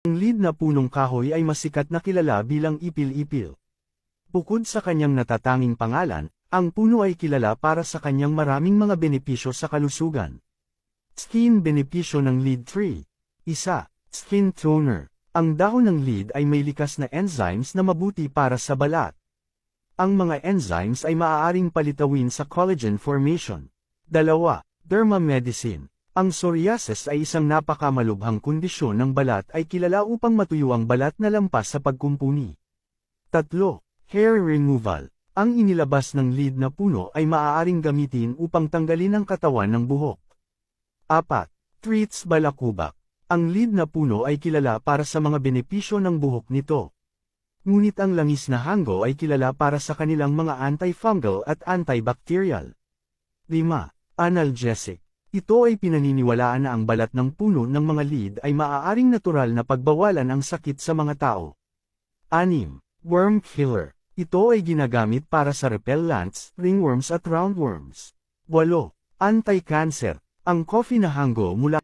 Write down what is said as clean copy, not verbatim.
Ang lead na punong kahoy ay masikat na kilala bilang ipil-ipil. Bukod sa kanyang natatanging pangalan, ang puno ay kilala para sa kanyang maraming mga benepisyo sa kalusugan. Skin benepisyo ng lead tree. 1. Skin toner. Ang dahon ng lead ay may likas na enzymes na mabuti para sa balat. Ang mga enzymes ay maaaring palitawin sa collagen formation. 2. Derma medicine. Ang psoriasis ay isang napakamalubhang kondisyon ng balat ay kilala upang matuyo ang balat na lampas sa pagkumpuni. 3. Hair removal. Ang inilabas ng lead na puno ay maaaring gamitin upang tanggalin ang katawan ng buhok. 4. Treats balakubak. Ang lead na puno ay kilala para sa mga benepisyo ng buhok nito. Ngunit ang langis na hanggo ay kilala para sa kanilang mga antifungal at antibacterial. 5. Analgesic. Ito ay pinaniniwalaan na ang balat ng puno ng mga lead ay maaaring natural na pagbawalan ang sakit sa mga tao. 6. Worm killer. Ito ay ginagamit para sa repellents, ringworms at roundworms. 8. Anti-cancer. Ang coffee na hanggo mula